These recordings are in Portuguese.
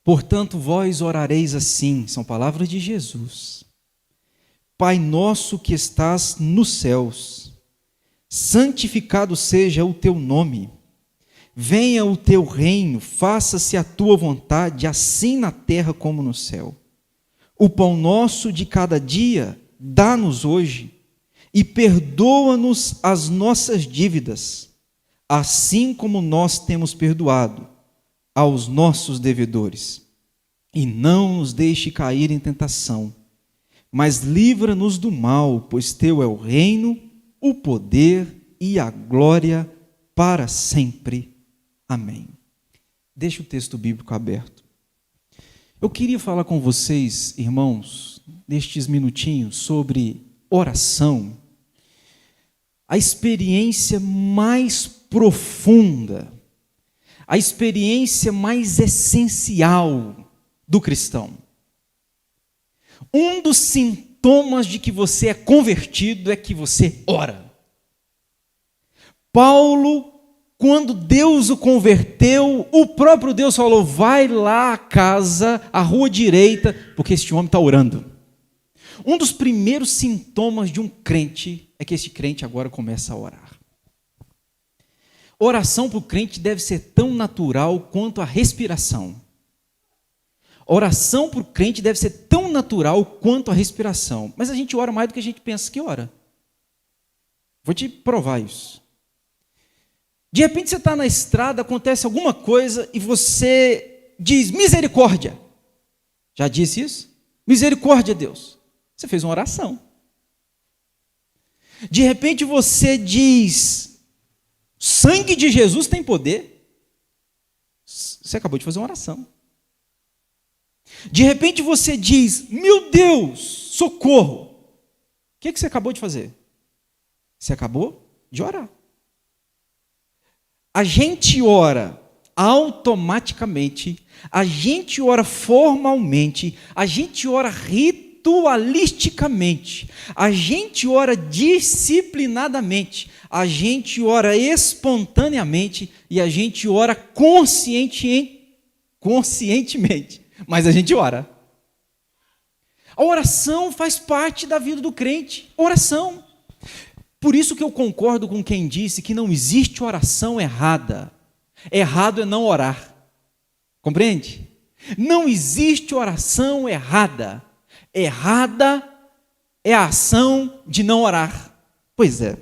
Portanto, vós orareis assim, são palavras de Jesus. Pai nosso que estás nos céus, santificado seja o teu nome. Venha o teu reino, faça-se a tua vontade, assim na terra como no céu. O pão nosso de cada dia, dá-nos hoje, e perdoa-nos as nossas dívidas, assim como nós temos perdoado aos nossos devedores. E não nos deixe cair em tentação, mas livra-nos do mal, pois teu é o reino, o poder e a glória para sempre. Amém. Deixa o texto bíblico aberto. Eu queria falar com vocês, irmãos, nestes minutinhos, sobre oração, a experiência mais profunda, a experiência mais essencial do cristão. Um dos sintomas de que você é convertido é que você ora. Paulo, quando Deus o converteu, o próprio Deus falou: vai lá à casa, à rua direita, porque este homem está orando. Um dos primeiros sintomas de um crente é que esse crente agora começa a orar. Oração para o crente deve ser tão natural quanto a respiração. Oração para o crente deve ser tão natural quanto a respiração. Mas a gente ora mais do que a gente pensa que ora. Vou te provar isso. De repente você está na estrada, acontece alguma coisa e você diz: misericórdia. Já disse isso? Misericórdia, Deus. Você fez uma oração. De repente você diz: sangue de Jesus tem poder. Você acabou de fazer uma oração. De repente você diz: meu Deus, socorro. O que você acabou de fazer? Você acabou de orar. A gente ora automaticamente, a gente ora formalmente, a gente ora ritualisticamente, a gente ora disciplinadamente, a gente ora espontaneamente e a gente ora conscientemente, mas a gente ora. A oração faz parte da vida do crente, oração. Por isso que eu concordo com quem disse que não existe oração errada. Errado é não orar. Compreende? Não existe oração errada. Errada é a ação de não orar. Pois é.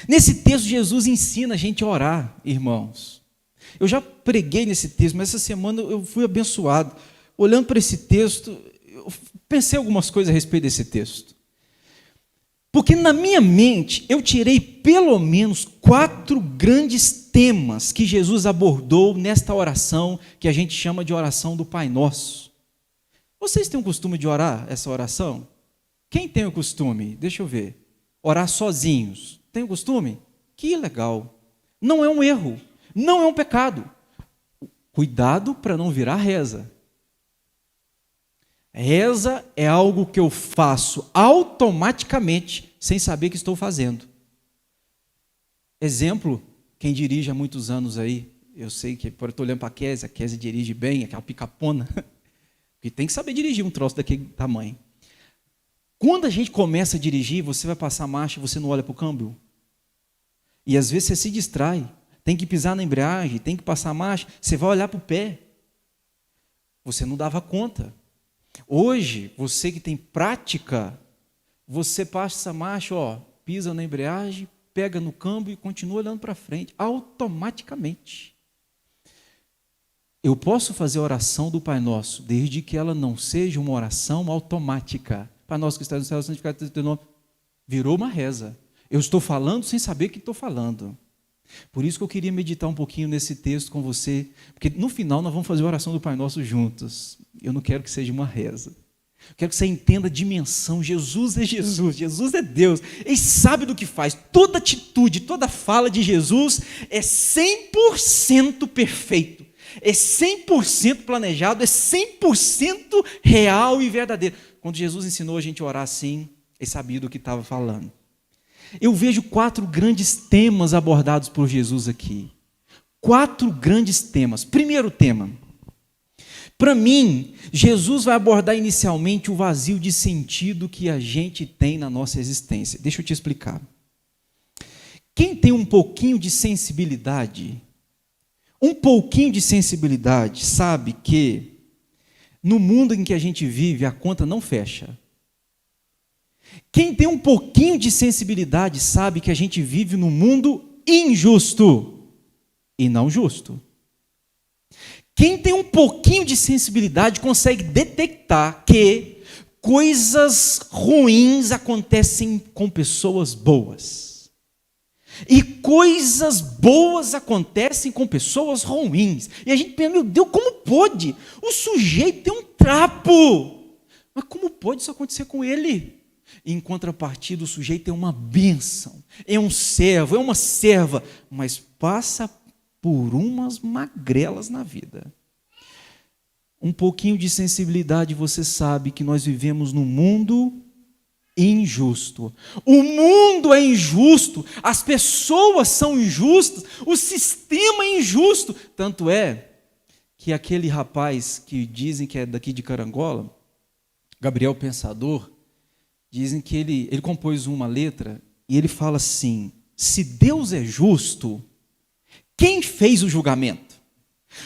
Nesse texto, Jesus ensina a gente a orar, irmãos. Eu já preguei nesse texto, mas essa semana eu fui abençoado. Olhando para esse texto, eu pensei algumas coisas a respeito desse texto. Porque na minha mente, eu tirei pelo menos 4 grandes temas que Jesus abordou nesta oração, que a gente chama de oração do Pai Nosso. Vocês têm o costume de orar essa oração? Quem tem o costume? Deixa eu ver. Orar sozinhos. Tem o costume? Que legal. Não é um erro. Não é um pecado. Cuidado para não virar reza. Reza é algo que eu faço automaticamente, sem saber que estou fazendo. Exemplo, quem dirige há muitos anos aí, eu sei que, eu estou olhando para a Kézia dirige bem, aquela picapona, porque tem que saber dirigir um troço daquele tamanho. Quando a gente começa a dirigir, você vai passar a marcha e você não olha para o câmbio. E às vezes você se distrai, tem que pisar na embreagem, tem que passar a marcha, você vai olhar para o pé. Você não dava conta. Hoje, você que tem prática, você passa a marcha, pisa na embreagem, pega no câmbio e continua olhando para frente, automaticamente. Eu posso fazer a oração do Pai Nosso, desde que ela não seja uma oração automática. Pai Nosso que está no céu, santificado seja o teu nome. Virou uma reza. Eu estou falando sem saber o que estou falando. Por isso que eu queria meditar um pouquinho nesse texto com você, porque no final nós vamos fazer a oração do Pai Nosso juntos. Eu não quero que seja uma reza. Eu quero que você entenda a dimensão. Jesus é Jesus, Jesus é Deus. Ele sabe do que faz. Toda atitude, toda fala de Jesus é 100% perfeito. É 100% planejado, é 100% real e verdadeiro. Quando Jesus ensinou a gente a orar assim, ele sabia do que estava falando. Eu vejo 4 grandes temas abordados por Jesus aqui. 4 grandes temas. Primeiro tema. Para mim, Jesus vai abordar inicialmente o vazio de sentido que a gente tem na nossa existência. Deixa eu te explicar. Quem tem um pouquinho de sensibilidade, sabe que no mundo em que a gente vive, a conta não fecha. Quem tem um pouquinho de sensibilidade sabe que a gente vive num mundo injusto e não justo. Quem tem um pouquinho de sensibilidade consegue detectar que coisas ruins acontecem com pessoas boas. E coisas boas acontecem com pessoas ruins. E a gente pensa, meu Deus, como pode? O sujeito tem um trapo. Mas como pode isso acontecer com ele? Em contrapartida, o sujeito é uma bênção, é um servo, é uma serva, mas passa por umas magrelas na vida. Um pouquinho de sensibilidade, você sabe que nós vivemos num mundo injusto. O mundo é injusto, as pessoas são injustas, o sistema é injusto. Tanto é que aquele rapaz que dizem que é daqui de Carangola, Gabriel Pensador, dizem que ele compôs uma letra e ele fala assim: se Deus é justo, quem fez o julgamento?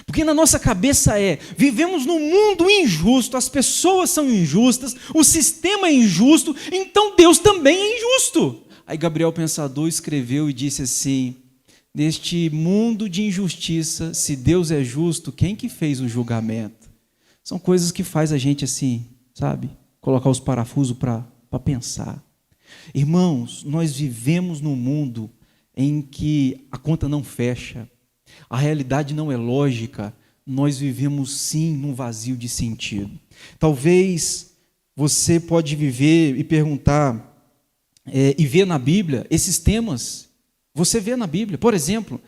Porque na nossa cabeça vivemos num mundo injusto, as pessoas são injustas, o sistema é injusto, então Deus também é injusto. Aí Gabriel Pensador escreveu e disse assim: neste mundo de injustiça, se Deus é justo, quem que fez o julgamento? São coisas que faz a gente assim, sabe? Colocar os parafusos para pensar. Irmãos, nós vivemos num mundo em que a conta não fecha, a realidade não é lógica, nós vivemos sim num vazio de sentido. Talvez você pode viver e perguntar, e ver na Bíblia esses temas, você vê na Bíblia, por exemplo,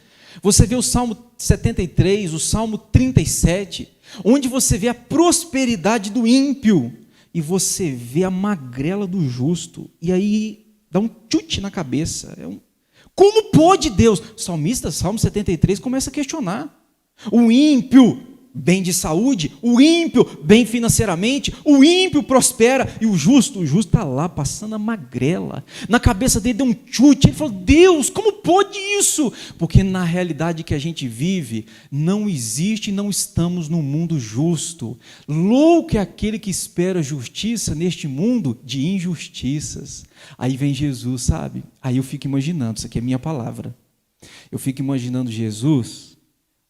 você vê o Salmo 73, o Salmo 37, onde você vê a prosperidade do ímpio, e você vê a magrela do justo, e aí dá um chute na cabeça. Como pode Deus? O salmista, Salmo 73, começa a questionar. O ímpio, bem de saúde, o ímpio, bem financeiramente, o ímpio prospera, e o justo está lá, passando a magrela. Na cabeça dele deu um chute, ele falou: Deus, como pode isso? Porque na realidade que a gente vive, não existe, não estamos num mundo justo. Louco é aquele que espera justiça neste mundo de injustiças. Aí vem Jesus, sabe? Aí eu fico imaginando, isso aqui é minha palavra, eu fico imaginando Jesus,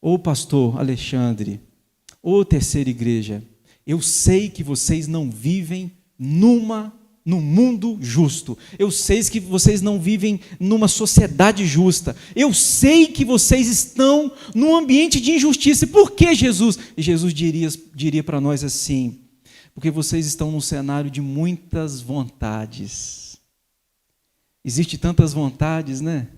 ô pastor Alexandre, ô terceira igreja, eu sei que vocês não vivem num mundo justo, eu sei que vocês não vivem numa sociedade justa, eu sei que vocês estão num ambiente de injustiça. E por que, Jesus? E Jesus diria para nós assim: porque vocês estão num cenário de muitas vontades. Existe tantas vontades, né?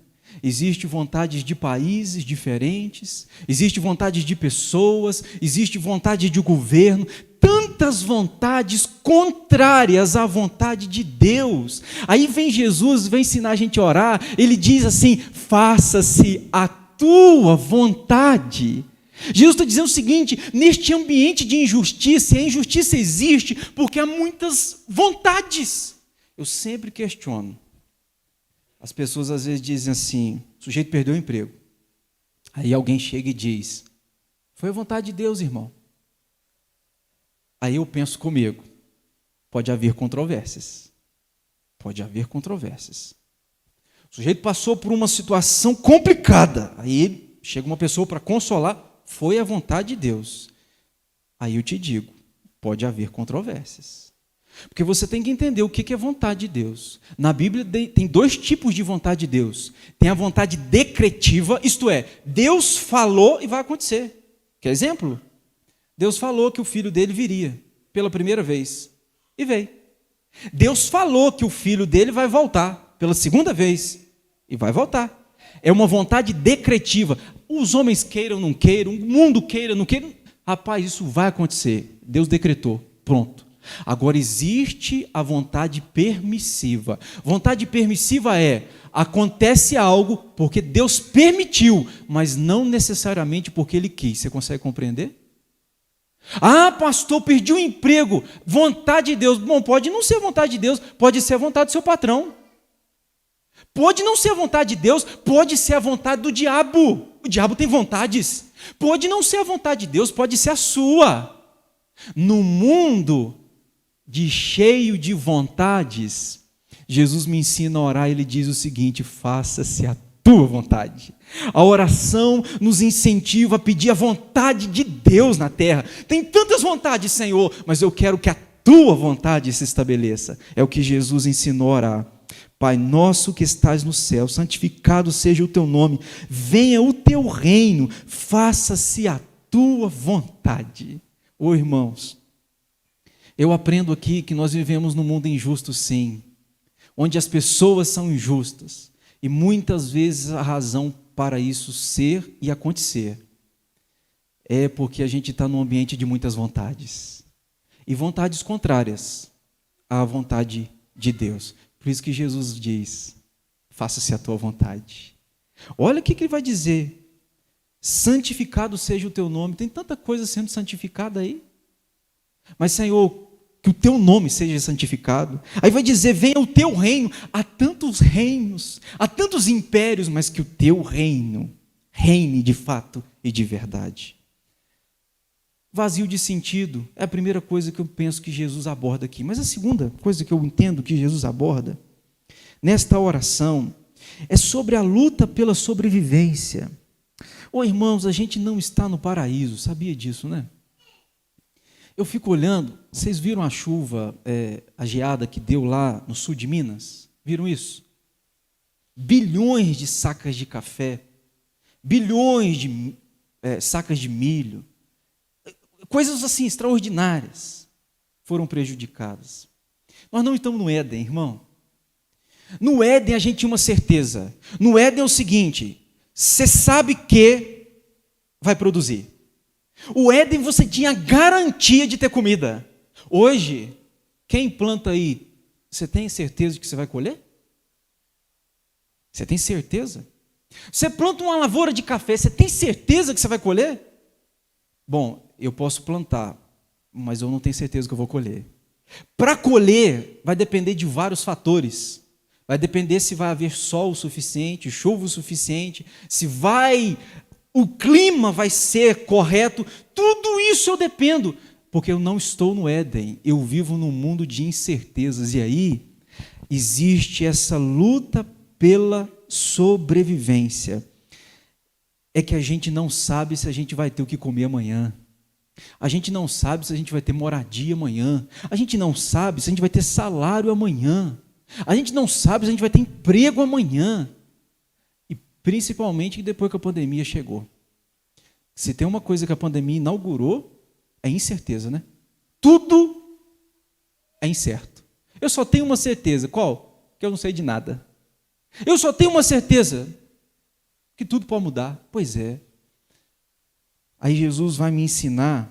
Existe vontades de países diferentes, existe vontade de pessoas, existe vontade de governo, tantas vontades contrárias à vontade de Deus. Aí vem Jesus, vem ensinar a gente a orar, ele diz assim: faça-se a tua vontade. Jesus está dizendo o seguinte: neste ambiente de injustiça, e a injustiça existe porque há muitas vontades. Eu sempre questiono. As pessoas às vezes dizem assim: o sujeito perdeu o emprego. Aí alguém chega e diz: foi a vontade de Deus, irmão. Aí eu penso comigo: pode haver controvérsias. Pode haver controvérsias. O sujeito passou por uma situação complicada. Aí chega uma pessoa para consolar: foi a vontade de Deus. Aí eu te digo: pode haver controvérsias. Porque você tem que entender o que é vontade de Deus. Na Bíblia tem dois tipos de vontade de Deus. Tem a vontade decretiva, isto é, Deus falou e vai acontecer. Quer exemplo? Deus falou que o filho dele viria pela primeira vez e veio. Deus falou que o filho dele vai voltar pela segunda vez e vai voltar. É uma vontade decretiva. Os homens queiram ou não queiram, o mundo queira ou não queira, rapaz, isso vai acontecer. Deus decretou, pronto. Agora existe a vontade permissiva. Vontade permissiva acontece algo porque Deus permitiu, mas não necessariamente porque Ele quis. Você consegue compreender? Ah, pastor, perdi o emprego. Vontade de Deus. Bom, pode não ser a vontade de Deus, pode ser a vontade do seu patrão. Pode não ser a vontade de Deus, pode ser a vontade do diabo. O diabo tem vontades. Pode não ser a vontade de Deus, pode ser a sua. No mundo cheio de vontades, Jesus me ensina a orar, ele diz o seguinte: faça-se a tua vontade. A oração nos incentiva a pedir a vontade de Deus na terra. Tem tantas vontades, Senhor, mas eu quero que a tua vontade se estabeleça. É o que Jesus ensinou a orar. Pai nosso que estás no céu, santificado seja o teu nome, venha o teu reino, faça-se a tua vontade. Ô irmãos, eu aprendo aqui que nós vivemos num mundo injusto, sim, onde as pessoas são injustas, e muitas vezes a razão para isso ser e acontecer é porque a gente está num ambiente de muitas vontades, e vontades contrárias à vontade de Deus. Por isso que Jesus diz: faça-se a tua vontade. Olha o que ele vai dizer: santificado seja o teu nome. Tem tanta coisa sendo santificada aí. Mas, Senhor, que o teu nome seja santificado. Aí vai dizer: venha o teu reino. Há tantos reinos, há tantos impérios, mas que o teu reino reine de fato e de verdade. Vazio de sentido é a primeira coisa que eu penso que Jesus aborda aqui. Mas a segunda coisa que eu entendo que Jesus aborda nesta oração é sobre a luta pela sobrevivência. Ô irmãos, a gente não está no paraíso, sabia disso, né? Eu fico olhando, vocês viram a chuva, a geada que deu lá no sul de Minas? Viram isso? Bilhões de sacas de café, bilhões de sacas de milho, coisas assim extraordinárias foram prejudicadas. Nós não estamos no Éden, irmão. No Éden a gente tinha uma certeza. No Éden é o seguinte: você sabe que vai produzir. O Éden você tinha garantia de ter comida. Hoje, quem planta aí, você tem certeza de que você vai colher? Você tem certeza? Você planta uma lavoura de café, você tem certeza que você vai colher? Bom, eu posso plantar, mas eu não tenho certeza que eu vou colher. Para colher, vai depender de vários fatores. Vai depender se vai haver sol o suficiente, chuva o suficiente, se o clima vai ser correto. Tudo isso eu dependo, porque eu não estou no Éden. Eu vivo num mundo de incertezas. E aí, existe essa luta pela sobrevivência. É que a gente não sabe se a gente vai ter o que comer amanhã. A gente não sabe se a gente vai ter moradia amanhã. A gente não sabe se a gente vai ter salário amanhã. A gente não sabe se a gente vai ter emprego amanhã. E principalmente depois que a pandemia chegou. Se tem uma coisa que a pandemia inaugurou, é incerteza, né? Tudo é incerto. Eu só tenho uma certeza. Qual? Que eu não sei de nada. Eu só tenho uma certeza. Que tudo pode mudar. Pois é. Aí Jesus vai me ensinar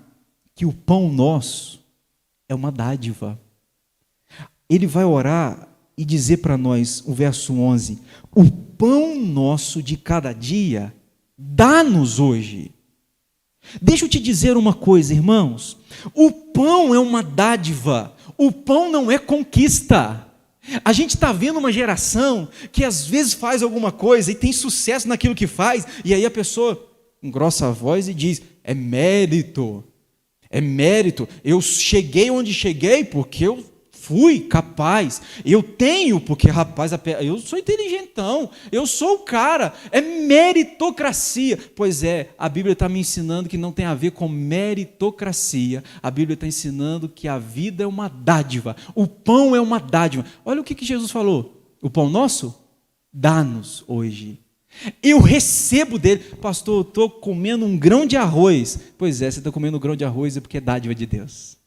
que o pão nosso é uma dádiva. Ele vai orar e dizer para nós, o verso 11, o pão nosso de cada dia, dá-nos hoje. Deixa eu te dizer uma coisa, irmãos, o pão é uma dádiva, o pão não é conquista. A gente está vendo uma geração que às vezes faz alguma coisa e tem sucesso naquilo que faz, e aí a pessoa engrossa a voz e diz: é mérito, eu cheguei onde cheguei porque eu fui capaz, eu tenho porque, rapaz, eu sou inteligentão, eu sou o cara, é meritocracia. Pois é, a Bíblia está me ensinando que não tem a ver com meritocracia, a Bíblia está ensinando que a vida é uma dádiva, o pão é uma dádiva. Olha o que Jesus falou: o pão nosso, dá-nos hoje. Eu recebo dele. Pastor, eu estou comendo um grão de arroz. Pois é, você está comendo um grão de arroz é porque é dádiva de Deus.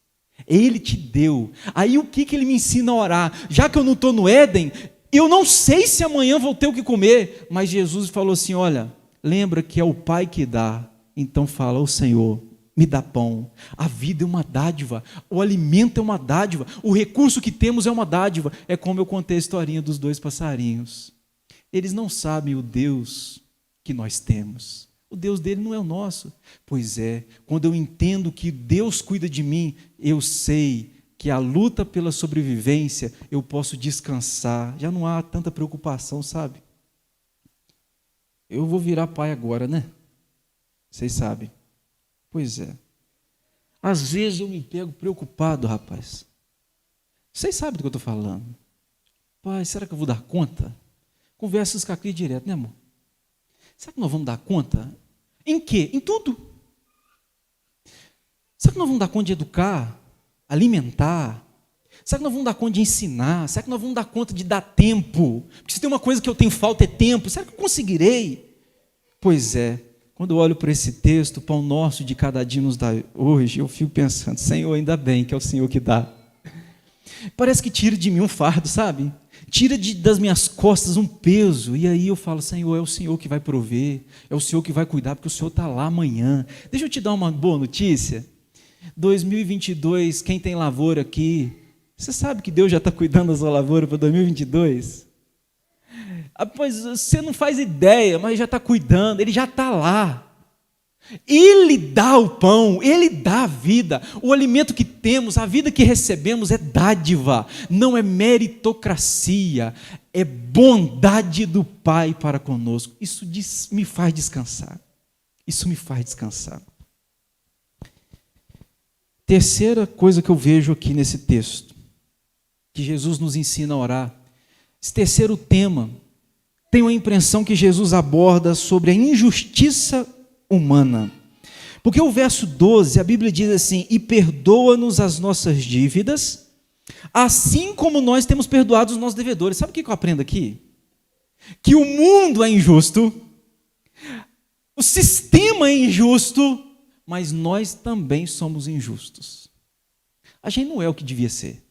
Ele te deu. Aí o que ele me ensina a orar? Já que eu não estou no Éden, eu não sei se amanhã vou ter o que comer, mas Jesus falou assim: olha, lembra que é o Pai que dá, então fala: ô Senhor, me dá pão. A vida é uma dádiva, o alimento é uma dádiva, o recurso que temos é uma dádiva. É como eu contei a historinha dos 2 passarinhos. Eles não sabem o Deus que nós temos. O Deus dele não é o nosso. Pois é, quando eu entendo que Deus cuida de mim, eu sei que a luta pela sobrevivência, eu posso descansar, já não há tanta preocupação, sabe? Eu vou virar pai agora, né? Vocês sabem. Pois é. Às vezes eu me pego preocupado, rapaz. Vocês sabem do que eu estou falando. Pai, será que eu vou dar conta? Conversas com a Cris direto, né, amor? Será que nós vamos dar conta? Em quê? Em tudo. Será que nós vamos dar conta de educar, alimentar? Será que nós vamos dar conta de ensinar? Será que nós vamos dar conta de dar tempo? Porque se tem uma coisa que eu tenho falta é tempo. Será que eu conseguirei? Pois é. Quando eu olho para esse texto, o pão nosso de cada dia nos dá hoje, eu fico pensando, Senhor, ainda bem que é o Senhor que dá. Parece que tira de mim um fardo, sabe? Tira das minhas costas um peso. E aí eu falo, Senhor, é o Senhor que vai prover, é o Senhor que vai cuidar, porque o Senhor está lá amanhã. Deixa eu te dar uma boa notícia. 2022, quem tem lavoura aqui, você sabe que Deus já está cuidando da sua lavoura para 2022? Pois você não faz ideia, mas já está cuidando, Ele já está lá. Ele dá o pão, Ele dá a vida, o alimento que temos, a vida que recebemos é dádiva, não é meritocracia, é bondade do Pai para conosco. Isso me faz descansar, isso me faz descansar. Terceira coisa que eu vejo aqui nesse texto, que Jesus nos ensina a orar, esse terceiro tema, tenho a impressão que Jesus aborda sobre a injustiça humana. Porque o verso 12, a Bíblia diz assim, e perdoa-nos as nossas dívidas, assim como nós temos perdoado os nossos devedores. Sabe o que eu aprendo aqui? Que o mundo é injusto, o sistema é injusto, mas nós também somos injustos. A gente não é o que devia ser.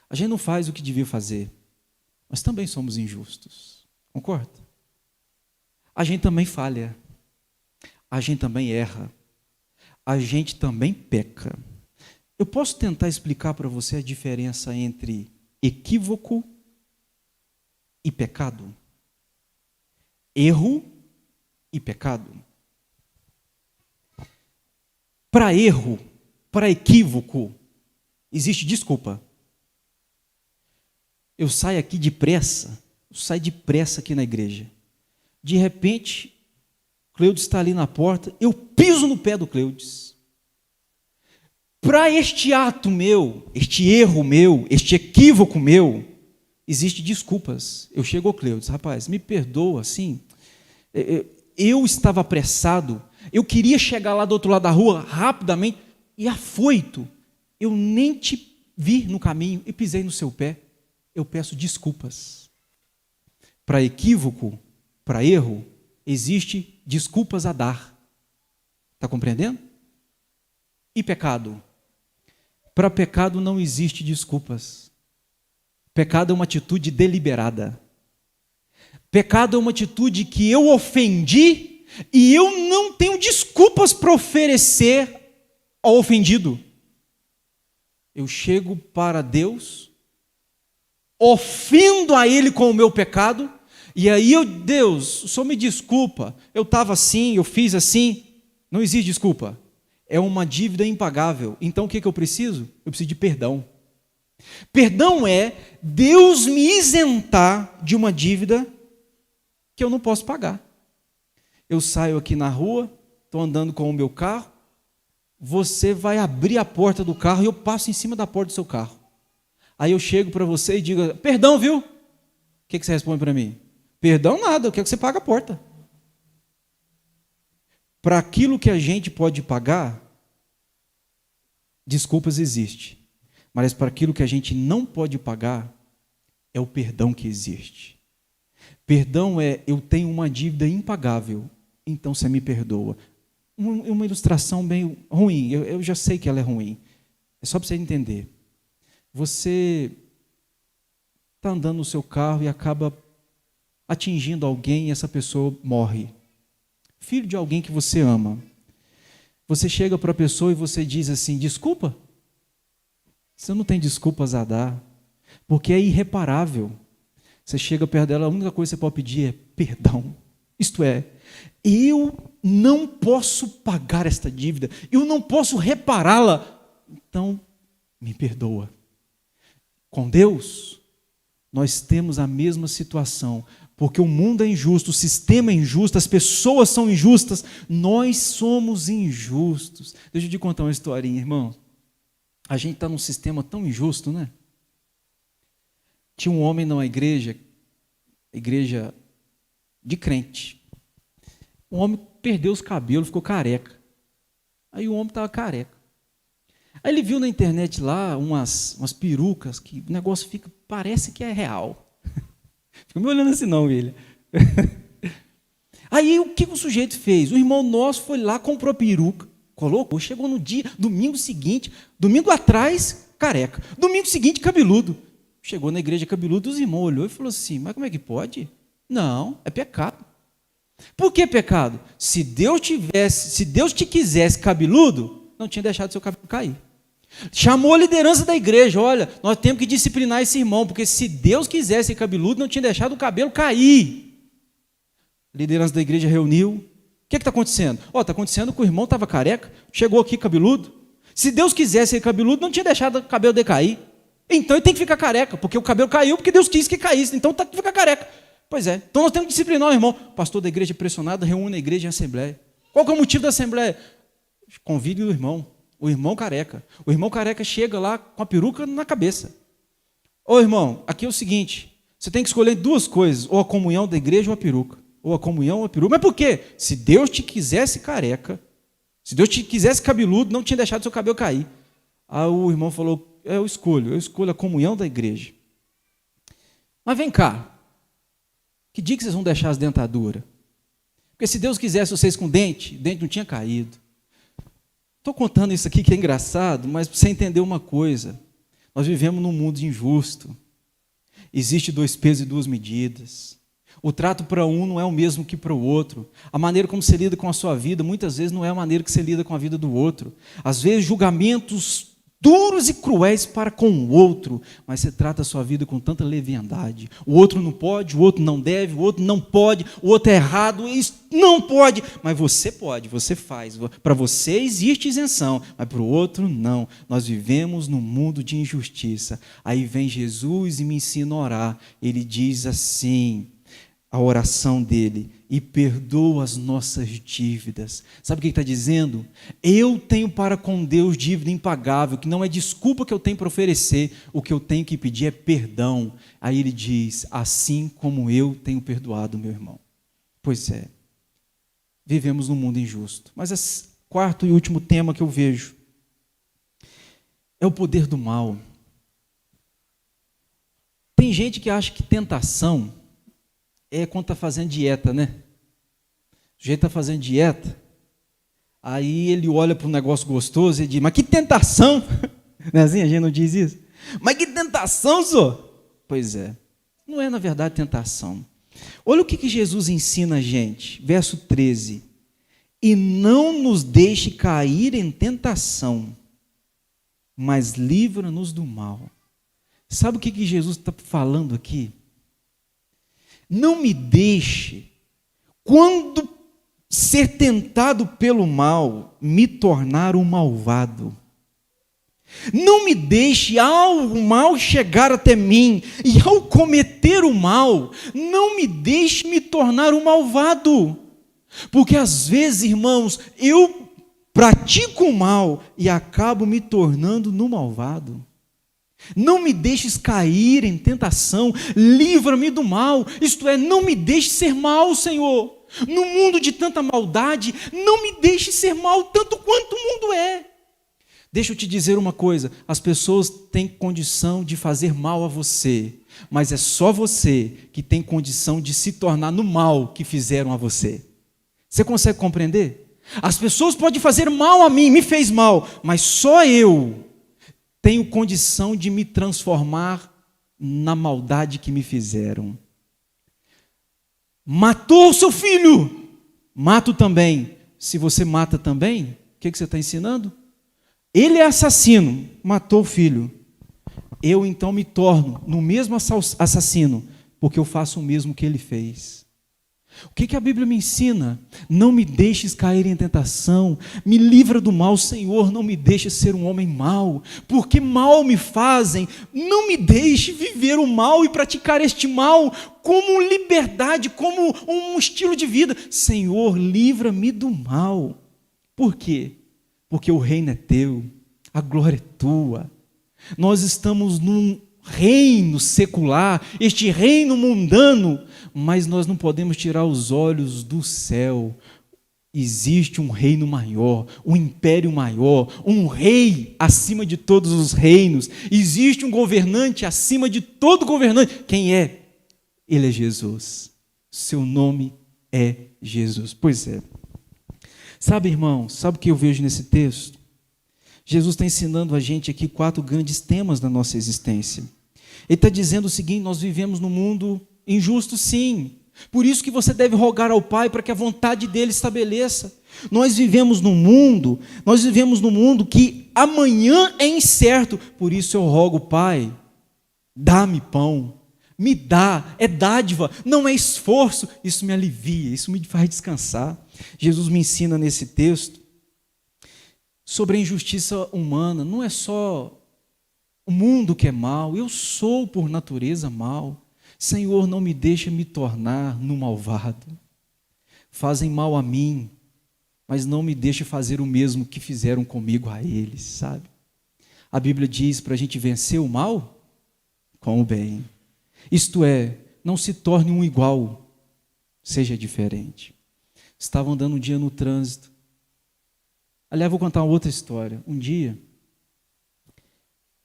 A gente não faz o que devia fazer. Nós também somos injustos. Concorda? A gente também falha. A gente também erra. A gente também peca. Eu posso tentar explicar para você a diferença entre equívoco e pecado? Erro e pecado. Para erro, para equívoco, existe desculpa. Eu saio aqui depressa, eu saio depressa aqui na igreja. De repente, Cleudes está ali na porta, eu piso no pé do Cleudes. Para este ato meu, este erro meu, este equívoco meu, existem desculpas. Eu chego ao Cleudes, rapaz, me perdoa, assim, eu estava apressado, eu queria chegar lá do outro lado da rua rapidamente, e afoito, eu nem te vi no caminho e pisei no seu pé. Eu peço desculpas. Para equívoco, para erro, existe desculpas a dar. Está compreendendo? E pecado? Para pecado não existe desculpas. Pecado é uma atitude deliberada. Pecado é uma atitude que eu ofendi e eu não tenho desculpas para oferecer ao ofendido. Eu chego para Deus, ofendo a Ele com o meu pecado, e aí Deus, o Senhor me desculpa, eu estava assim, eu fiz assim. Não existe desculpa, é uma dívida impagável. Então o que eu preciso? Eu preciso de perdão. Perdão é Deus me isentar de uma dívida que eu não posso pagar. Eu saio aqui na rua, estou andando com o meu carro, você vai abrir a porta do carro e eu passo em cima da porta do seu carro. Aí eu chego para você e digo, perdão, viu? O que você responde para mim? Perdão nada, eu quero que você pague a porta. Para aquilo que a gente pode pagar, desculpas existem. Mas para aquilo que a gente não pode pagar, é o perdão que existe. Perdão é, eu tenho uma dívida impagável, então você me perdoa. Uma ilustração bem ruim, eu já sei que ela é ruim. É só para você entender. Você está andando no seu carro e acaba atingindo alguém e essa pessoa morre. Filho de alguém que você ama. Você chega para a pessoa e você diz assim, desculpa. Você não tem desculpas a dar, porque é irreparável. Você chega perto dela, a única coisa que você pode pedir é perdão. Isto é, eu não posso pagar esta dívida, eu não posso repará-la, então me perdoa. Com Deus, nós temos a mesma situação, porque o mundo é injusto, o sistema é injusto, as pessoas são injustas, nós somos injustos. Deixa eu te contar uma historinha, irmão. A gente está num sistema tão injusto, né? Tinha um homem numa igreja de crente. Um homem perdeu os cabelos, ficou careca. Aí o homem estava careca. Aí ele viu na internet lá umas perucas, que o negócio parece que é real. Fica me olhando assim não, ele. Aí o que o sujeito fez? O irmão nosso foi lá, comprou a peruca, colocou, chegou no dia, domingo seguinte, domingo atrás, careca. Domingo seguinte, cabeludo. Chegou na igreja cabeludo, os irmãos olhou e falou assim, mas como é que pode? Não, é pecado. Por que pecado? Se Deus te quisesse cabeludo, não tinha deixado seu cabelo cair. Chamou a liderança da igreja, olha, nós temos que disciplinar esse irmão, porque se Deus quisesse cabeludo, não tinha deixado o cabelo cair. A liderança da igreja reuniu. O que está acontecendo? Está acontecendo que o irmão estava careca, chegou aqui cabeludo. Se Deus quisesse ser cabeludo, não tinha deixado o cabelo decair. Então ele tem que ficar careca, porque o cabelo caiu, porque Deus quis que caísse, então tem que ficar careca. Pois é, então nós temos que disciplinar o irmão. O pastor da igreja pressionado reúne a igreja em assembleia. Qual que é o motivo da assembleia? Convide o irmão careca. O irmão careca chega lá com a peruca na cabeça. Ô irmão, aqui é o seguinte, você tem que escolher duas coisas, ou a comunhão da igreja ou a peruca. Ou a comunhão ou a peruca. Mas por quê? Se Deus te quisesse careca, se Deus te quisesse cabeludo, não tinha deixado seu cabelo cair. Aí o irmão falou, eu escolho a comunhão da igreja. Mas vem cá, que dia que vocês vão deixar as dentaduras? Porque se Deus quisesse vocês com dente, o dente não tinha caído. Estou contando isso aqui que é engraçado, mas para você entender uma coisa, nós vivemos num mundo injusto. Existe 2 pesos e 2 medidas. O trato para um não é o mesmo que para o outro. A maneira como você lida com a sua vida, muitas vezes não é a maneira que você lida com a vida do outro. Às vezes, julgamentos duros e cruéis para com o outro, mas você trata a sua vida com tanta leviandade. O outro não pode, o outro não deve, o outro não pode, o outro é errado, isso não pode, mas você pode, você faz. Para você existe isenção, mas para o outro não. Nós vivemos num mundo de injustiça. Aí vem Jesus e me ensina a orar. Ele diz assim, a oração dele, e perdoa as nossas dívidas. Sabe o que ele está dizendo? Eu tenho para com Deus dívida impagável, que não é desculpa que eu tenho para oferecer, o que eu tenho que pedir é perdão. Aí ele diz, assim como eu tenho perdoado meu irmão. Pois é, vivemos num mundo injusto. Mas esse quarto e último tema que eu vejo é o poder do mal. Tem gente que acha que tentação é quando está fazendo dieta, né? O sujeito está fazendo dieta, aí ele olha para um negócio gostoso e diz, mas que tentação! Não é assim? A gente não diz isso? Mas que tentação, senhor! Pois é, não é na verdade tentação. Olha o que Jesus ensina a gente, verso 13. E não nos deixe cair em tentação, mas livra-nos do mal. Sabe o que Jesus está falando aqui? Não me deixe, quando ser tentado pelo mal, me tornar um malvado. Não me deixe, ao mal chegar até mim, e ao cometer o mal, não me deixe me tornar um malvado. Porque às vezes, irmãos, eu pratico o mal e acabo me tornando no malvado. Não me deixes cair em tentação, livra-me do mal, isto é, não me deixe ser mal, Senhor. No mundo de tanta maldade, não me deixe ser mal tanto quanto o mundo é. Deixa eu te dizer uma coisa, as pessoas têm condição de fazer mal a você, mas é só você que tem condição de se tornar no mal que fizeram a você. Você consegue compreender? As pessoas podem fazer mal a mim, me fez mal, mas só eu tenho condição de me transformar na maldade que me fizeram. Matou o seu filho, mato também. Se você mata também, o que você está ensinando? Ele é assassino, matou o filho. Eu então me torno no mesmo assassino, porque eu faço o mesmo que ele fez. O que a Bíblia me ensina? Não me deixes cair em tentação, me livra do mal, Senhor, não me deixes ser um homem mau, porque mal me fazem, não me deixe viver o mal e praticar este mal como liberdade, como um estilo de vida. Senhor, livra-me do mal. Por quê? Porque o reino é teu, a glória é tua. Nós estamos num reino secular, este reino mundano, mas nós não podemos tirar os olhos do céu. Existe um reino maior, um império maior, um rei acima de todos os reinos. Existe um governante acima de todo governante. Quem é? Ele é Jesus. Seu nome é Jesus. Pois é. Sabe, irmão, sabe o que eu vejo nesse texto? Jesus está ensinando a gente aqui 4 grandes temas da nossa existência. Ele está dizendo o seguinte: nós vivemos num mundo injusto, sim. Por isso que você deve rogar ao Pai para que a vontade dele estabeleça. Nós vivemos num mundo que amanhã é incerto. Por isso eu rogo, Pai, dá-me pão, me dá, é dádiva, não é esforço. Isso me alivia, isso me faz descansar. Jesus me ensina nesse texto sobre a injustiça humana. Não é só o mundo que é mau, eu sou por natureza mau. Senhor, não me deixa me tornar no malvado. Fazem mal a mim, mas não me deixa fazer o mesmo que fizeram comigo a eles, sabe? A Bíblia diz para a gente vencer o mal com o bem. Isto é, não se torne um igual, seja diferente. Estava andando um dia no trânsito. Aliás, vou contar uma outra história. Um dia,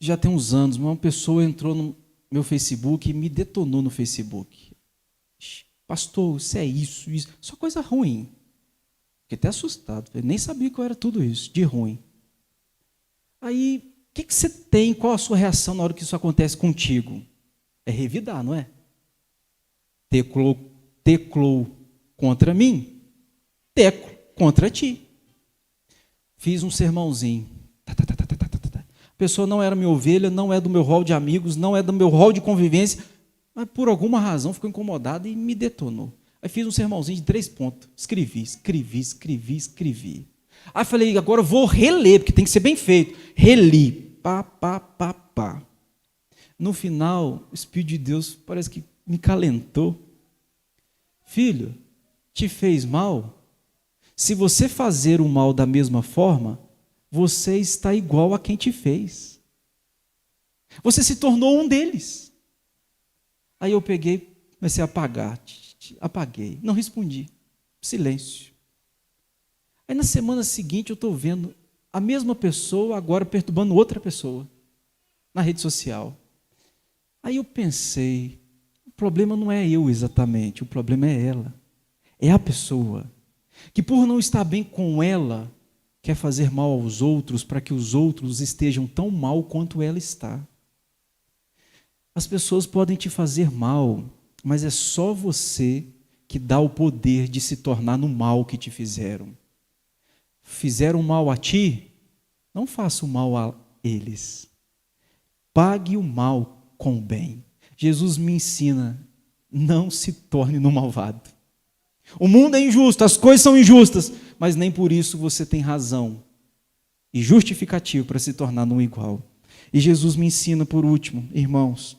já tem uns anos, uma pessoa entrou no meu Facebook e me detonou no Facebook. Pastor, isso é isso. Só coisa ruim. Fiquei até assustado. Eu nem sabia que eu era tudo isso, de ruim. Aí, o que você tem? Qual a sua reação na hora que isso acontece contigo? É revidar, não é? Teclou contra mim, teco contra ti. Fiz um sermãozinho. A pessoa não era minha ovelha, não é do meu rol de amigos, não é do meu rol de convivência, mas por alguma razão ficou incomodada e me detonou. Aí fiz um sermãozinho de 3 pontos. Escrevi. Aí falei, agora eu vou reler, porque tem que ser bem feito. Reli. Pá. No final, o Espírito de Deus parece que me calentou. Filho, te fez mal? Se você fazer o mal da mesma forma, você está igual a quem te fez. Você se tornou um deles. Aí eu peguei, comecei a apagar. Apaguei, não respondi. Silêncio. Aí na semana seguinte eu estou vendo a mesma pessoa agora perturbando outra pessoa na rede social. Aí eu pensei, o problema não é eu exatamente, o problema é ela. É a pessoa que, por não estar bem com ela, quer fazer mal aos outros para que os outros estejam tão mal quanto ela está. As pessoas podem te fazer mal, mas é só você que dá o poder de se tornar no mal que te fizeram. Fizeram mal a ti? Não faça o mal a eles. Pague o mal com o bem. Jesus me ensina, não se torne no malvado. O mundo é injusto, as coisas são injustas, mas nem por isso você tem razão e justificativo para se tornar no igual. E Jesus me ensina, por último, irmãos,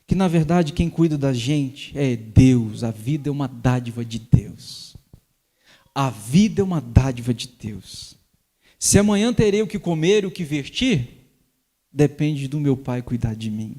que na verdade quem cuida da gente é Deus. A vida é uma dádiva de Deus. A vida é uma dádiva de Deus. Se amanhã terei o que comer e o que vestir, depende do meu Pai cuidar de mim.